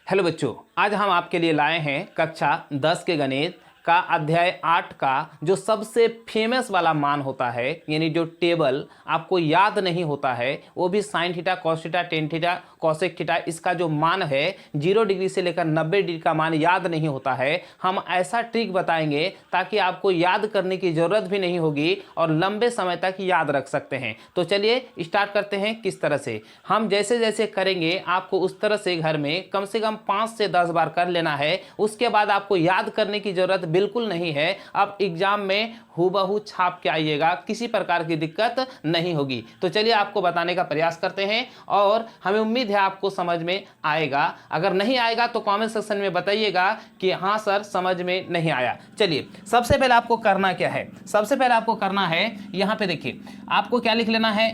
Hello बच्चों, आज हम आपके लिए लाए हैं कक्षा 10 के गणित का अध्याय 8 का जो सबसे फेमस वाला मान होता है, यानी जो टेबल आपको याद नहीं होता है, वो भी sine theta, cos theta, tan theta, cosec theta, इसका जो मान है 0 डिग्री से लेकर 90 डिग्री का मान याद नहीं होता है। हम ऐसा ट्रिक बताएंगे ताकि आपको याद करने की जरूरत भी नहीं होगी और लंबे समय तक याद रख सकते हैं। तो चलिए स्टार्ट करते हैं। किस तरह से हम जैसे जैसे करेंगे आपको उस तरह से घर में कम से कम 5 से 10 बार कर लेना है। उसके बाद आपको याद करने की जरूरत बिल्कुल नहीं है। अब एग्जाम में हूबहू छाप के आइएगा, किसी प्रकार की दिक्कत नहीं होगी। तो चलिए आपको बताने का प्रयास करते हैं और हमें उम्मीद है आपको समझ में आएगा। अगर नहीं आएगा तो कमेंट सेक्शन में बताइएगा कि हाँ सर समझ में नहीं आया। चलिए सबसे पहले आपको करना क्या है, सबसे पहले आपको करना है यहाँ पे देखिए आपको क्या लिख लेना है,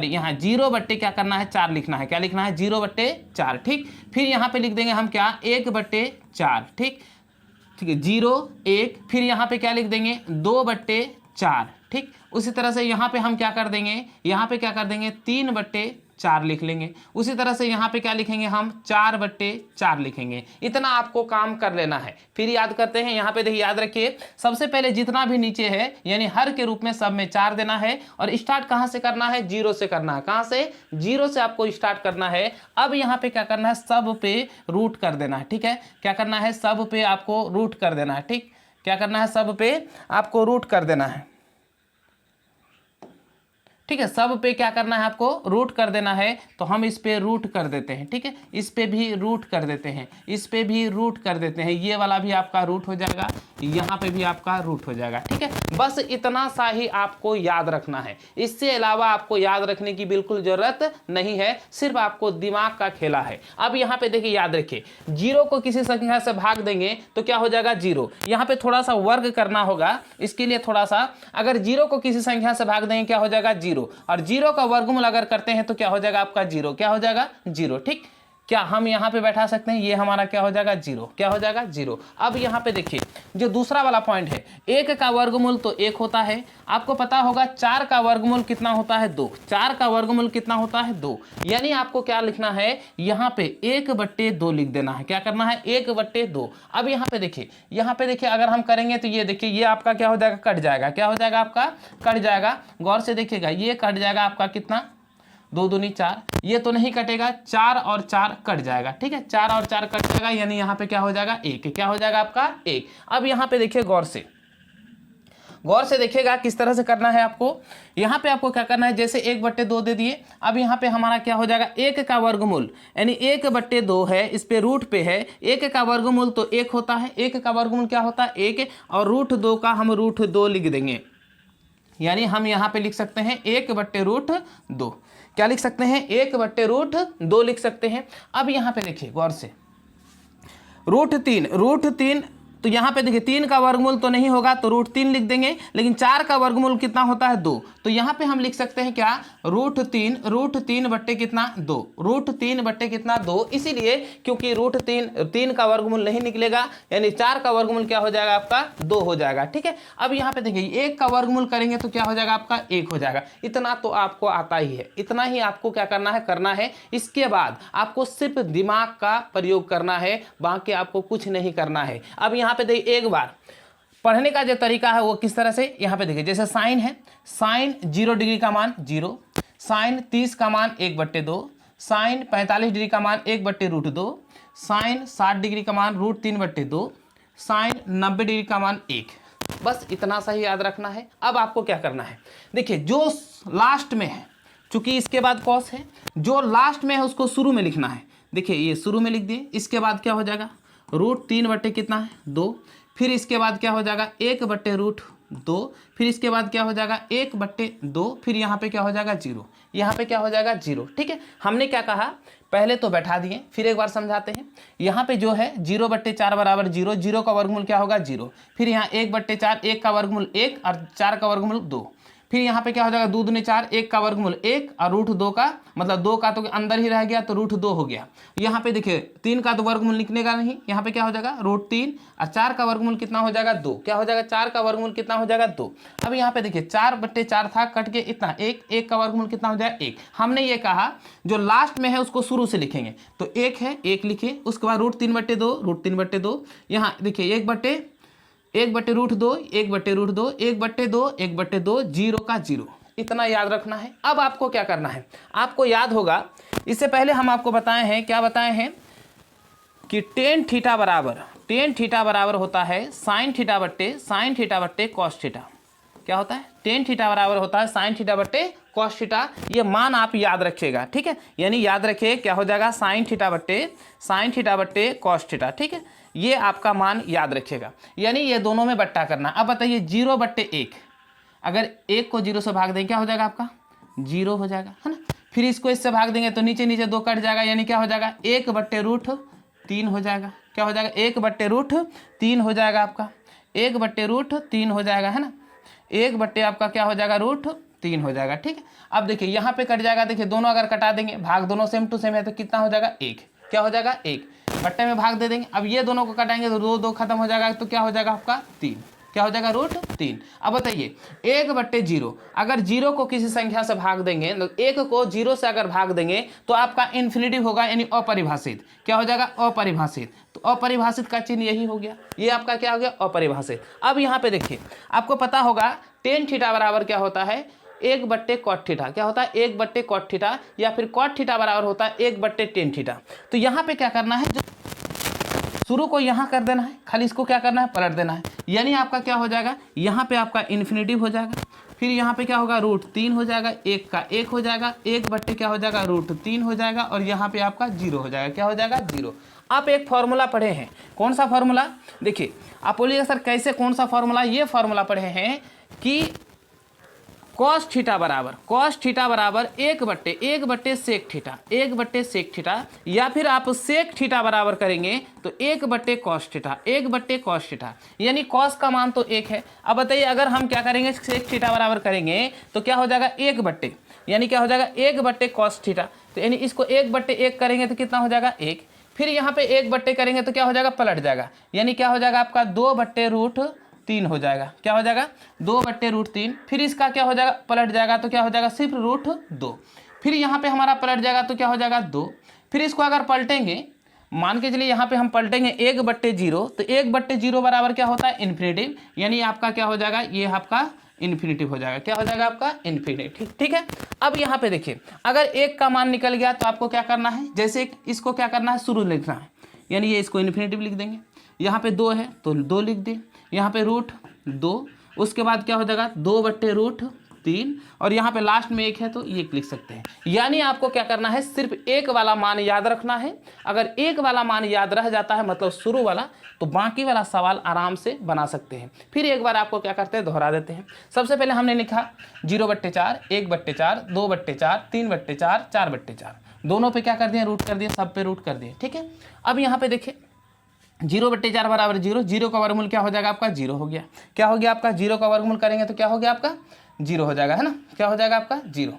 यहाँ 0 बट्टे क्या करना है, 4 लिखना है। क्या लिखना है, 0/4। ठीक, फिर यहाँ पे लिख देंगे हम क्या, 1/4। ठीक है, 0 1, फिर यहाँ पे क्या लिख देंगे, 2/4। ठीक, उसी तरह से यहाँ पे हम क्या कर देंगे, यहाँ पे क्या कर देंगे, 3/4 लिख लेंगे। उसी तरह से यहाँ पे क्या लिखेंगे हम, 4/4 लिखेंगे। इतना आपको काम कर लेना है। फिर याद करते हैं, यहाँ पे देखिए याद रखिए सबसे पहले जितना भी नीचे है यानी हर के रूप में सब में 4 देना है और स्टार्ट कहाँ से करना है, 0 से करना है। कहाँ से, 0 से आपको स्टार्ट करना है। अब यहाँ पे क्या करना है, सब पे रूट कर देना है। ठीक है, क्या करना है, सब पे आपको रूट कर देना है। ठीक, क्या करना है, सब पे आपको रूट कर देना है। ठीक है, सब पे क्या करना है, आपको रूट कर देना है। तो हम इस पे रूट कर देते हैं। ठीक है, इस पे भी रूट कर देते हैं, इस पे भी रूट कर देते हैं। ये वाला भी आपका रूट हो जाएगा, यहाँ पे भी आपका रूट हो जाएगा। ठीक है, बस इतना सा ही आपको याद रखना है। इससे अलावा आपको याद रखने की बिल्कुल जरूरत नहीं है, सिर्फ आपको दिमाग का खेला है। अब यहाँ पे देखिए याद रखिए, 0 को किसी संख्या से भाग देंगे तो क्या हो जाएगा, 0। यहाँ पे थोड़ा सा वर्ग करना होगा, इसके लिए थोड़ा सा, अगर 0 को किसी संख्या से भाग देंगे क्या हो जाएगा, 0। और 0 का वर्गमूल अगर करते हैं तो क्या हो जाएगा आपका, 0। क्या हो जाएगा, 0। ठीक, क्या हम यहाँ पे बैठा सकते हैं, ये हमारा क्या हो जाएगा, 0। क्या हो जाएगा, 0। अब यहाँ पे देखिए जो दूसरा वाला पॉइंट है, 1 का वर्गमूल तो 1 होता है। आपको पता होगा 4 का वर्गमूल कितना होता है, 2। 4 का वर्गमूल कितना होता है, 2। यानी आपको क्या लिखना है, यहाँ पे 1/2 लिख देना है। क्या करना है, 1/2। अब यहाँ पे देखिए अगर हम करेंगे तो ये देखिए ये आपका क्या हो जाएगा, कट जाएगा। क्या हो जाएगा आपका, कट जाएगा। गौर से देखिएगा, ये कट जाएगा आपका कितना, 2 दूनी 4। ये तो नहीं कटेगा, 4 और 4 कट जाएगा। ठीक है, 4 और 4 कट जाएगा, यानी यहाँ पे क्या हो जाएगा, 1। क्या हो जाएगा आपका, 1। अब यहाँ पे देखिए गौर से देखिएगा किस तरह से करना है आपको। यहाँ पे आपको क्या करना है, जैसे 1/2 दे दिए। अब यहाँ पे हमारा क्या हो जाएगा, 1 का वर्गमूल यानी 1/2 है, इस पे रूट पे है। 1 का वर्गमूल तो 1 होता है, 1 का वर्गमूल क्या होता है, 1। और √2 का हम √2 लिख देंगे। यानी हम यहाँ पे लिख सकते हैं 1/√2। क्या लिख सकते हैं, 1/√2 लिख सकते हैं। अब यहाँ पे देखिए गौर से, √3 तो यहाँ पे देखिए 3 का वर्गमूल तो नहीं होगा तो √3 लिख देंगे, लेकिन 4 का वर्गमूल कितना होता है, 2। तो यहाँ पे हम लिख सकते हैं क्या, √3 बट्टे कितना, 2। √3 बट्टे कितना, 2। इसीलिए क्योंकि √3 का वर्गमूल नहीं निकलेगा, यानी 4 का वर्गमूल क्या हो जाएगा आपका, 2 हो जाएगा। ठीक है, अब यहाँ पे देखिए 1 का वर्गमूल करेंगे तो क्या हो जाएगा आपका, 1 हो जाएगा। इतना तो आपको आता ही है, इतना ही आपको क्या करना है। इसके बाद आपको सिर्फ दिमाग का प्रयोग करना है, बाकी आपको कुछ नहीं करना है। अब यहाँ पे देखिए एक बार पढ़ने का जो तरीका है वो किस तरह से, यहाँ पे देखिए जैसे साइन है, साइन 0 डिग्री का मान 0, साइन 30 का मान 1/2, साइन 45 डिग्री का मान 1/√2, साइन 60 डिग्री का मान √3/2, साइन 90 डिग्री का मान 1। बस इतना सा ही याद रखना है। अब आपको क्या करना है, देखिए जो लास्ट में है, चूंकि इसके बाद कॉस है, जो लास्ट में है उसको शुरू में लिखना है। देखिए ये शुरू में लिख दिए, इसके बाद क्या हो जाएगा, √3 बट्टे कितना है, 2। फिर इसके बाद क्या हो जाएगा, 1/√2। फिर इसके बाद क्या हो जाएगा, 1/2। फिर यहाँ पे क्या हो जाएगा, 0। यहाँ पे क्या हो जाएगा, 0। ठीक है, हमने क्या कहा, पहले तो बैठा दिए, फिर एक बार समझाते हैं। यहाँ पे जो है 0/4 बराबर 0, 0 का वर्गमूल क्या होगा, 0। फिर यहाँ 1/4, 1 का वर्गमूल 1 और 4 का वर्गमूल 2। फिर यहाँ पे क्या हो जाएगा, 2 दूनी 4, 1 का वर्गमूल 1 और रूट 2 का, मतलब 2 का तो अंदर ही रह गया तो रूट 2 हो गया। यहाँ पे देखिए 3 का तो वर्गमूल निकलेगा नहीं, यहाँ पे क्या हो जाएगा रूट 3, और 4 का वर्गमूल कितना हो जाएगा 2, क्या हो जाएगा 4 का वर्गमूल कितना हो जाएगा 2। अब यहाँ पे देखिए 4/4 था, कट के इतना 1, 1 का वर्गमूल कितना हो जाएगा 1। हमने ये कहा जो लास्ट में है उसको शुरू से लिखेंगे, तो 1 है 1 लिखे, उसके बाद रूट 3/2, रूट 3/2, यहाँ देखिए 1/√2, 1/√2, 1/2, 1/2, 0 का 0, इतना याद रखना है। अब आपको क्या करना है, आपको याद होगा इससे पहले हम आपको बताए हैं, क्या बताए हैं कि टेन थीटा बराबर होता है साइन थीटा बट्टे कॉस थीटा। क्या होता है, टेन थीटा बराबर होता है साइन थीटा बट्टे कॉस थीटा। ये मान आप याद रखिएगा, ठीक है, यानी याद रखिए क्या हो जाएगा साइन थीटा बट्टे कॉस थीटा, ठीक है, ये आपका मान याद रखिएगा, यानी ये दोनों में बट्टा करना। अब बताइए 0/1, अगर 1 को 0 से भाग देंगे क्या हो जाएगा आपका 0 हो जाएगा, है ना। फिर इसको इससे भाग देंगे तो नीचे 2 कट जाएगा, यानी क्या हो जाएगा 1/√3 हो जाएगा, क्या हो जाएगा 1/√3 हो जाएगा आपका, 1/√3 हो जाएगा, है ना, 1 आपका क्या हो जाएगा √3 हो जाएगा, ठीक है। अब देखिए यहाँ पे कट जाएगा, देखिए दोनों अगर कटा देंगे, भाग दोनों सेम टू सेम है तो कितना हो जाएगा 1, क्या हो जाएगा 1, बट्टे में भाग दे देंगे। अब ये दोनों को कटाएंगे तो 2 खत्म हो जाएगा, तो क्या हो जाएगा आपका 3, क्या हो जाएगा √3। अब बताइए 1/0, अगर 0 को किसी संख्या से भाग देंगे, तो 1 को 0 से अगर भाग देंगे तो आपका इन्फिनिटिव होगा, यानी अपरिभाषित, क्या हो जाएगा अपरिभाषित। तो अपरिभाषित का चिन्ह यही हो गया, ये आपका क्या हो गया अपरिभाषित। अब यहाँ पे देखिए आपको पता होगा टेन थीटा बराबर क्या होता है 1/cot थीटा, क्या होता है 1/cot थीटा, या फिर cot थीटा बराबर होता है 1/tan थीटा। तो यहाँ पे क्या करना है, जो शुरू को यहाँ कर देना है, खाली इसको क्या करना है पलट देना है, यानी आपका क्या हो जाएगा यहाँ पे आपका इन्फिनिटिव हो जाएगा, फिर यहाँ पे क्या होगा √3 हो जाएगा, 1 का 1 हो जाएगा, 1/ क्या हो जाएगा √3 हो जाएगा, और यहाँ पे आपका 0 हो जाएगा, क्या हो जाएगा 0। आप एक फॉर्मूला पढ़े हैं, कौन सा फॉर्मूला, देखिए आप बोलिएगा सर कैसे, कौन सा फॉर्मूला, ये फॉर्मूला पढ़े हैं कि cos थीटा बराबर 1/sec थीटा, या फिर आप sec थीटा बराबर करेंगे तो 1/cos थीटा, यानी cos का मान तो 1 है। अब बताइए अगर हम क्या करेंगे sec थीटा बराबर करेंगे तो क्या हो जाएगा 1/, यानी क्या हो जाएगा 1/cos थीटा, तो यानी इसको 1/1 करेंगे तो कितना हो जाएगा 1, फिर यहाँ पे 1/, करेंगे तो क्या हो जाएगा पलट जाएगा, यानी क्या हो जाएगा आपका 2/√3 हो जाएगा, क्या हो जाएगा 2/√3, फिर इसका क्या हो जाएगा पलट जाएगा, तो क्या हो जाएगा सिर्फ √2, फिर यहाँ पे हमारा पलट जाएगा तो क्या हो जाएगा 2, फिर इसको अगर पलटेंगे, मान के चलिए यहाँ पे हम पलटेंगे 1/0, तो 1/0 बराबर क्या होता है इन्फिनिटिव, यानी आपका क्या हो जाएगा ये आपका इन्फिनिटिव हो जाएगा, क्या हो जाएगा आपका इन्फिनिटिव, ठीक है। अब यहाँ पे देखिए अगर 1 का मान निकल गया तो आपको क्या करना है, जैसे इसको क्या करना है शुरू लिखना है, यानी ये इसको इन्फिनिटिव लिख देंगे, यहाँ पे 2 है तो 2 लिख दें, यहाँ पे √2, उसके बाद क्या हो जाएगा 2/√3, और यहाँ पे लास्ट में 1 है तो 1 लिख सकते हैं। यानी आपको क्या करना है सिर्फ 1 वाला मान याद रखना है, अगर 1 वाला मान याद रह जाता है मतलब शुरू वाला, तो बाकी वाला सवाल आराम से बना सकते हैं। फिर एक बार आपको क्या करते हैं दोहरा देते हैं। सबसे पहले हमने लिखा 0/4, 1/4, 2/4, 3/4, 4/4, दोनों पे क्या कर दिए रूट कर दिए, सब पे रूट कर दिए, ठीक है। अब यहाँ पे देखिए 0/4 बराबर 0, 0 का वर्गमूल क्या हो जाएगा आपका 0 हो गया, क्या हो गया आपका 0 का वर्गमूल करेंगे तो क्या हो गया आपका 0 हो जाएगा, है ना, क्या हो जाएगा आपका 0,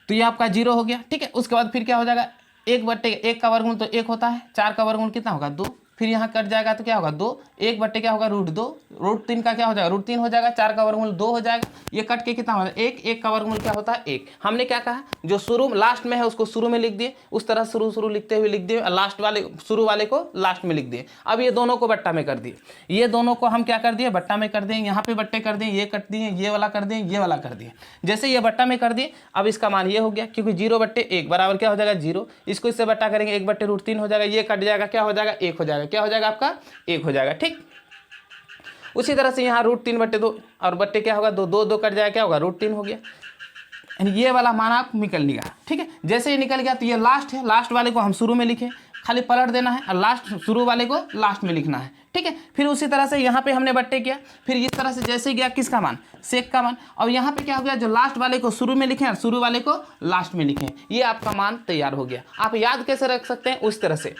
तो ये आपका 0 हो गया, ठीक है। उसके बाद फिर क्या हो जाएगा 1/1 का वर्गमूल तो 1 होता है, 4 का वर्गमूल कितना होगा 2, फिर यहाँ कट जाएगा तो क्या होगा 2, 1/, क्या होगा √2, √3 का क्या हो जाएगा √3 हो जाएगा, 4 का वर्गमूल 2 हो जाएगा, ये कट के कितना होगा 1, 1 का वर्गमूल क्या होता है 1। हमने क्या कहा जो शुरू लास्ट में है उसको शुरू में लिख दिए, उस तरह शुरू लिखते हुए लिख दिए, लास्ट वाले शुरू वाले को लास्ट में लिख दिए। अब ये दोनों को बट्टा में कर दिए, ये दोनों को हम क्या कर दिए बट्टा में कर दिए, यहाँ पे बट्टे कर दिए, ये कट दिए, ये वाला कर दिए, ये वाला कर दिए। जैसे ये बट्टा में कर दिए अब इसका मान ये हो गया, क्योंकि 0/1 बराबर क्या हो जाएगा 0, इसको इससे बट्टा करेंगे 1/√3 हो जाएगा, ये कट जाएगा क्या हो जाएगा 1 हो जाएगा, क्या हो जाएगा आपका 1 हो जाएगा, ठीक। उसी तरह से यहाँ √3/2 और बट्टे क्या होगा 2, 2 कट जाएगा, क्या होगा √3 हो गया, ये वाला मान आप निकल लिया, ठीक है। जैसे ही निकल गया तो ये लास्ट है, लास्ट वाले को हम शुरू में लिखे, खाली पलट देना है, और लास्ट शुरू वाले को लास्ट में लिखना है, ठीक है। फिर उसी तरह से यहाँ पे हमने बट्टे किया, फिर इस तरह से जैसे गया किसका मान सेक का मान, और यहाँ पे क्या हो गया जो लास्ट वाले को शुरू में लिखे और शुरू वाले को लास्ट में लिखे, ये आपका मान तैयार हो गया। आप याद कैसे रख सकते हैं उस तरह से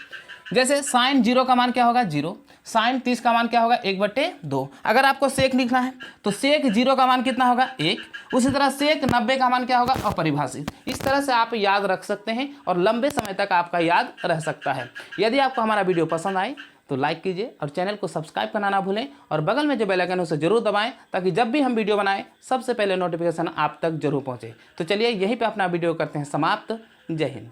जैसे साइन 0 का मान क्या होगा 0, साइन 30 का मान क्या होगा 1/2। अगर आपको सेक लिखना है तो सेक 0 का मान कितना होगा 1। उसी तरह सेक 90 का मान क्या होगा अपरिभाषित। इस तरह से आप याद रख सकते हैं और लंबे समय तक आपका याद रह सकता है। यदि आपको हमारा वीडियो पसंद आए तो लाइक कीजिए और चैनल को सब्सक्राइब करना ना भूलें और बगल में जो बेल आइकन है उसे जरूर दबाएं ताकि जब भी हम वीडियो बनाएं सबसे पहले नोटिफिकेशन आप तक जरूर पहुंचे। तो चलिए यहीं पे अपना वीडियो करते हैं समाप्त। जय हिंद।